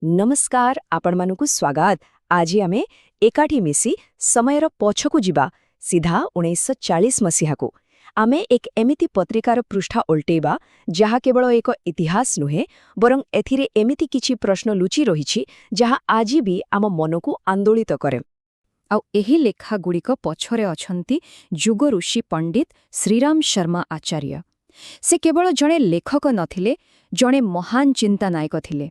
नमस्कार आपणमानंकु स्वागत। आज आमे एकाठी मिसी समयर पछकु जिबा सीधा 1940 मसीहाकु। आमे एक एमिति पत्रिकार पृष्ठा उल्टेबा जहा केवल एक इतिहास नुहे बरं एथिरे एमिति किछि प्रश्न लुचि रहिछि जहा आजि भी आम मनकु आंदोलित करे। आउ एही लेखा गुड़िक पछरे अछंती जुग ऋषि पंडित श्रीराम शर्मा आचार्य। से केवल जणे लेखक नथिले, जणे महान चिंतानायक थिले।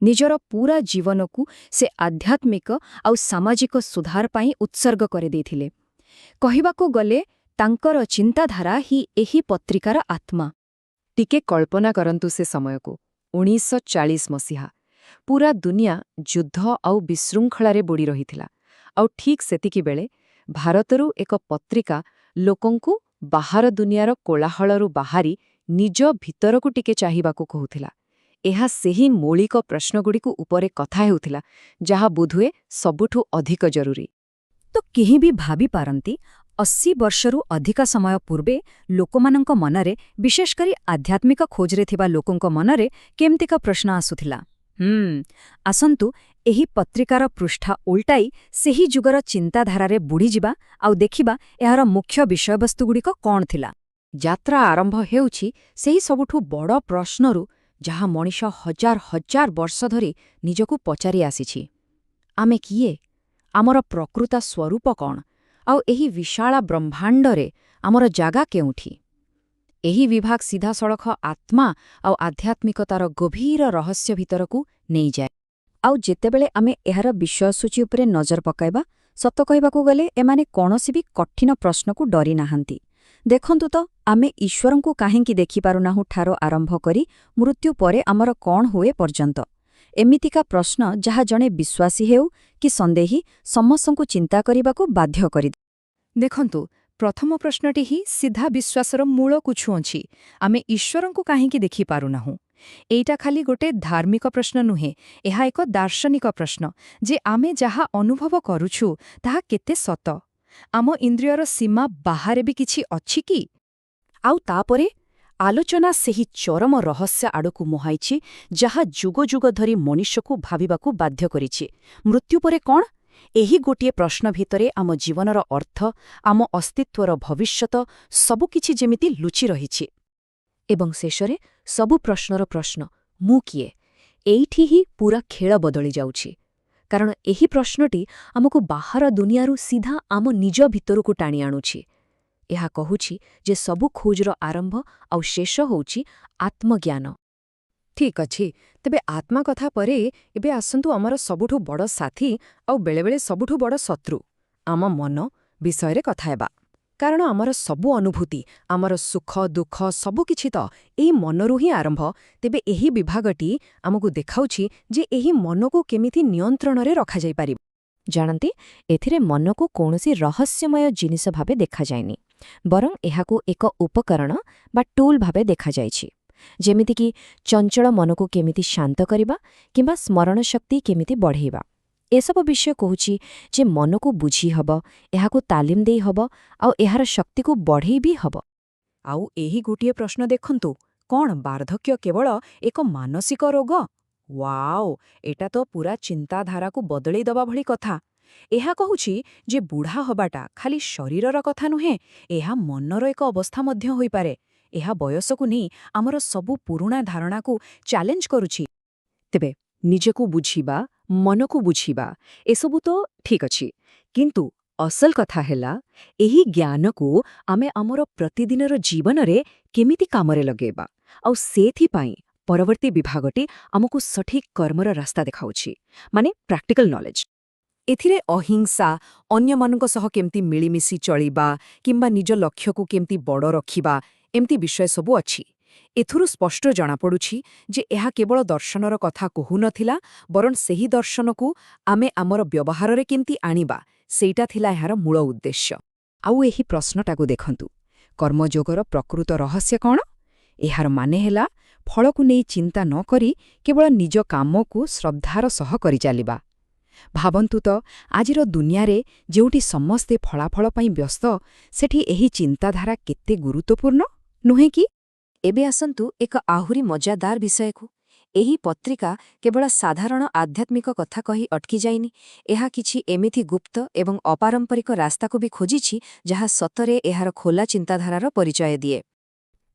निजर पूरा जीवनकु से आध्यात्मिक आउ सामाजिक सुधार पाई उत्सर्ग करे देथिले। कहिबाकु गले तांकर चिंताधारा ही एही पत्रिकार आत्मा। टिके कल्पना करंतु से समयको 1940 मसीहा पूरा दुनिया युद्ध आउ विशृंखलारे बुड़ी रहिथिला। आउ ठीक सेतिकी बेले भारतरू एक पत्रिका लोकंकु बाहर दुनियार कोलाहलरू बाहारी निज भितरकु टिके चाहिबाकु कहुथिला। एहा सेही मौलिक प्रश्नगुड़िकु उपरे कथा हेउथिला जहा बुधुए सबुठु अधिक जरूरी। तो केही भी भाबी पारंती 80 वर्षरू अधिका समय पूर्वे लोकमानंक मनरे, विशेष करी आध्यात्मिक खोजरे थिबा लोकंक मनरे केमतिका प्रश्न आसुथिला। आसंतु एही पत्रिकार पृष्ठा उल्टाई सेही जुगर चिंताधारारे बुड़ी जिबा आउ देखिबा एहार मुख्य विषयवस्तुगुड़िक कौन थिला। यात्रा आरंभ हेउछि सेही सबुठु बड़ प्रश्नरू जहा मनीष हजार हजार वर्ष धरी निजकु पचारि आसिछि। आमे किए? आमर प्रकृत स्वरूप कौन? आउ एही विशाला ब्रह्मांडरे आमर जागा केउठी? एही विभाग सीधा सड़ख आत्मा आउ आध्यात्मिकतार गभीर रहस्य भितरकु नहीं जाए। आउ जेतेबेले आमे एहार विषयसूची उपरे नजर पकाइबा, सत कहिबाकु गले एमाने कोनोसी भी कठिन प्रश्नकु डरी नाहांती। देखंतु तो आमे ईश्वरंकु काहेंकी देखि पारुनाहु ठारो आरंभ करी मृत्यु परे आमर कौन हुए पर्यंत। एमितिका प्रश्न जहा जणे विश्वासी हेउ कि संदेही समस्तंकु चिंता करिबाकु बाध्य करि। देखंतु प्रथम प्रश्नटी ही सीधा विश्वासर मूलकु छुअंछि। आमे ईश्वरंकु काहेंकी देखि पारुनाहु। एइटा खाली गोटे धार्मिक प्रश्न नुहे, एहा एक दार्शनिक प्रश्न जे आमे जहा अनुभव करुछु ताहा केते सत। आम इंद्रियर सीमा बाहारे भी किछि अछि कि? आउ तापरे आलोचना सेही चरम रहस्य आड़कु मुहाइछि जहा जुग जुग धरी मनुष्यकु भाबिबाकु बाध्य करिछि। मृत्यु परे कौन? एही गोटिए प्रश्न भितरे आम जीवनर अर्थ, आम अस्तित्वर भविष्यत सबुकिछि जेमिति लुचि रहिछि। एवं शेषरे सबु प्रश्नर प्रश्न मु किए? एइठी ही पूरा खेल बदली जाउछि। कारण एही प्रश्नटी आमको बाहर दुनियारू सीधा आम निज भितरकु टाणी आणुछि। एहा कहुछि जे सबु खोजर आरंभ आउ शेष होउछि आत्मज्ञान। ठीक अछि, तेबे आत्मा कथा परे एबे आसंतु आमर सबुठु बड़ साथी आउ बेले बेले सबुठु बड़ शत्रु आम मन विषयरे कथा हेबा। कारण आमर सबु अनुभूति, आमर सुख दुख सबुकिछि त एई मनरु ही आरंभ। तेबे एही विभागटी आमकु देखाउछि जे एही मनकु केमिति नियंत्रणरे रखा जाई पारिब। जानती एथिरे मनकु कौनसी रहस्यमय जिनिस भावे देखा जायनी, बरं एहाकु एक उपकरण बा टूल भावे देखा जायछि। जेमिति कि चंचल मनकु केमिति शांत करिबा किंबा स्मरण शक्ति केमिति बढ़ेइबा। एसब विषय कहुछि जे मनकु बुझी हब, एहाकु तालिम देई हब आउ एहार शक्ति को बढ़ेई भी हब। आउ एही गोटिए प्रश्न देखंतु, कौन वार्धक्य केवल एक मानसिक रोग? वाओ, एटा तो पूरा चिंताधारा को बदलई दबा भली कथा। एहा कहुछि जे बुढ़ा हबाटा खाली शरीरर कथा नुहे, एहा मनर एक अवस्था मध्य होई पारे। एहा बयसकु नहीं आमर सबु पुरुणा धारणा को चैलेंज करुछि। तेबे निजेकु बुझिबा, मनकु बुझिबा एसबु तो ठीक अछि, किंतु असल कथा हेला एही ज्ञानकु आमे आमर प्रतिदिनर जीवनरे केमिति कामरे लगेबा। आउ सेथि पाई परवर्ती विभागटी आमकु सठिक कर्मर रास्ता देखाउछि, माने प्रैक्टिकल नॉलेज। एथिरे अहिंसा, अन्यमानक सह केमति मिलिमिशि चलिबा किंबा निज लक्ष्यकु केमति बड़ रखिबा एमती विषय सबु अछि। एथुरु स्पष्ट जनापड़ुछि जे एहा केवल दर्शनर कथा कहु नथिला, बरं सेही दर्शनकु आमे आमर व्यवहाररे केमति आनिबा सेइटा थिला एहार मूल उद्देश्य। आउ एही प्रश्नटाकु देखंतु, कर्मयोगर प्रकृत रहस्य कौन? एहार माने हेला फलकु नेई चिंता न करी केवल निज कामकु श्रद्धार सह करि चालिबा। भाबन्तु तो आजिर दुनियारे जेउटी समस्ते फलाफल पई व्यस्त, सेठी एही चिंताधारा केते गुरुत्वपूर्ण नुहे कि? एबे आसंतु एक आहुरी मजादार विषयकु। ଏହି ପତ୍ରିକା କେବଳ ସାଧାରଣ ଆଧ୍ୟାତ୍ମିକ କଥା କହି ଅଟକି ଯାଇନି, ଏହା କିଛି ଏମିତି ଗୁପ୍ତ ଏବଂ ଅପାରମ୍ପରିକ ରାସ୍ତାକୁ ବି ଖୋଜିଛି ଯାହା ସତରେ ଏହାର ଖୋଲା ଚିନ୍ତାଧାରାର ପରିଚୟ ଦିଏ।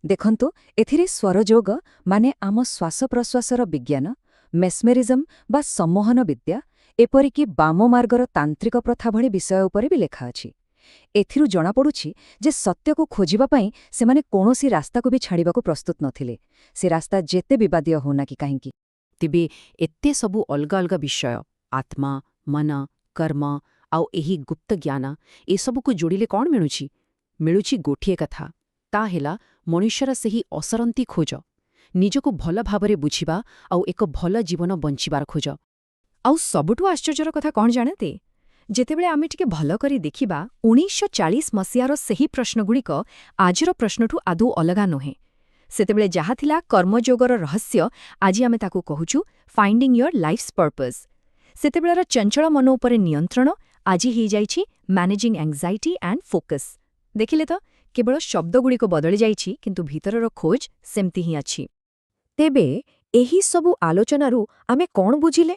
ଦେଖନ୍ତୁ, ଏଥିରେ ସ୍ୱରଯୋଗ ମାନେ ଆମ ଶ୍ୱାସପ୍ରଶ୍ୱାସର ବିଜ୍ଞାନ, ମେସ୍ମେରିଜମ୍ ବା ସମ୍ମୋହନ ବିଦ୍ୟା, ଏପରିକି ବାମମାର୍ଗର ତାନ୍ତ୍ରିକ ପ୍ରଥା ଭଳି ବିଷୟ ଉପରେ ବି ଲେଖା ଅଛି। ଏଥିରୁ ଜଣାପଡ଼ୁଛି ଯେ ସତ୍ୟକୁ ଖୋଜିବା ପାଇଁ ସେମାନେ କୌଣସି ରାସ୍ତାକୁ ବି ଛାଡ଼ିବାକୁ ପ୍ରସ୍ତୁତ ନଥିଲେ, ସେ ରାସ୍ତା ଯେତେ ବିବାଦୀୟ ହେଉନା କି କାହିଁକି। ତେବେ ଏତେ ସବୁ ଅଲଗା ଅଲଗା ବିଷୟ, ଆତ୍ମା, ମନ, କର୍ମ ଆଉ ଏହି ଗୁପ୍ତ ଜ୍ଞାନ, ଏସବୁକୁ ଯୋଡ଼ିଲେ କ'ଣ ମିଳୁଛି? ମିଳୁଛି ଗୋଟିଏ କଥା, ତା ହେଲା ମଣିଷର ସେହି ଅସରନ୍ତି ଖୋଜ, ନିଜକୁ ଭଲ ଭାବରେ ବୁଝିବା ଆଉ ଏକ ଭଲ ଜୀବନ ବଞ୍ଚିବାର ଖୋଜ। ଆଉ ସବୁଠୁ ଆଶ୍ଚର୍ଯ୍ୟର କଥା କ'ଣ ଜାଣନ୍ତି? ଯେତେବେଳେ ଆମେ ଟିକେ ଭଲ କରି ଦେଖିବା, 1940 ମସିହାର ସେହି ପ୍ରଶ୍ନଗୁଡ଼ିକ ଆଜିର ପ୍ରଶ୍ନଠୁ ଆଦୌ ଅଲଗା ନୁହେଁ। ସେତେବେଳେ ଯାହା ଥିଲା କର୍ମଯୋଗର ରହସ୍ୟ, ଆଜି ଆମେ ତାକୁ କହୁଛୁ ଫାଇଣ୍ଡିଂ ୟୋର ଲାଇଫ୍ସ ପର୍ପସ୍। ସେତେବେଳର ଚଞ୍ଚଳ ମନ ଉପରେ ନିୟନ୍ତ୍ରଣ ଆଜି ହେଇଯାଇଛି ମ୍ୟାନେଜିଂ ଆଙ୍ଗ୍ଜାଇଟି ଆଣ୍ଡ ଫୋକସ୍। ଦେଖିଲେ ତ, କେବଳ ଶବ୍ଦଗୁଡ଼ିକ ବଦଳି ଯାଇଛି, କିନ୍ତୁ ଭିତରର ଖୋଜ ସେମିତି ହିଁ ଅଛି। ତେବେ ଏହି ସବୁ ଆଲୋଚନାରୁ ଆମେ କ'ଣ ବୁଝିଲେ?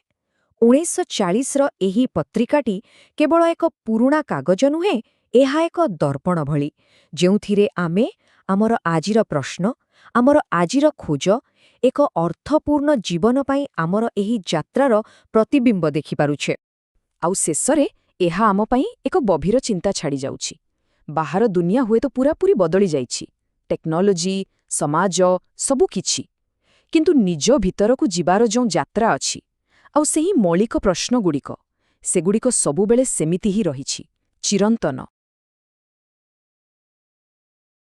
1940ର ଏହି ପତ୍ରିକାଟି କେବଳ ଏକ ପୁରୁଣା କାଗଜ ନୁହେଁ, ଏହା ଏକ ଦର୍ପଣ ଭଳି, ଯେଉଁଥିରେ ଆମେ ଆମର ଆଜିର ପ୍ରଶ୍ନ, ଆମର ଆଜିର ଖୋଜ, ଏକ ଅର୍ଥପୂର୍ଣ୍ଣ ଜୀବନ ପାଇଁ ଆମର ଏହି ଯାତ୍ରାର ପ୍ରତିବିମ୍ବ ଦେଖିପାରୁଛେ। ଆଉ ଶେଷରେ ଏହା ଆମ ପାଇଁ ଏକ ଗଭୀର ଚିନ୍ତା ଛାଡ଼ିଯାଉଛି। ବାହାର ଦୁନିଆ ହୁଏତ ପୂରାପୂରି ବଦଳି ଯାଇଛି, ଟେକ୍ନୋଲୋଜି, ସମାଜ, ସବୁକିଛି। କିନ୍ତୁ ନିଜ ଭିତରକୁ ଯିବାର ଯେଉଁ ଯାତ୍ରା ଅଛି, ଆଉ ସେହି ମୌଳିକ ପ୍ରଶ୍ନଗୁଡ଼ିକ, ସେଗୁଡ଼ିକ ସବୁବେଳେ ସେମିତି ହିଁ ରହିଛି, ଚିରନ୍ତନ।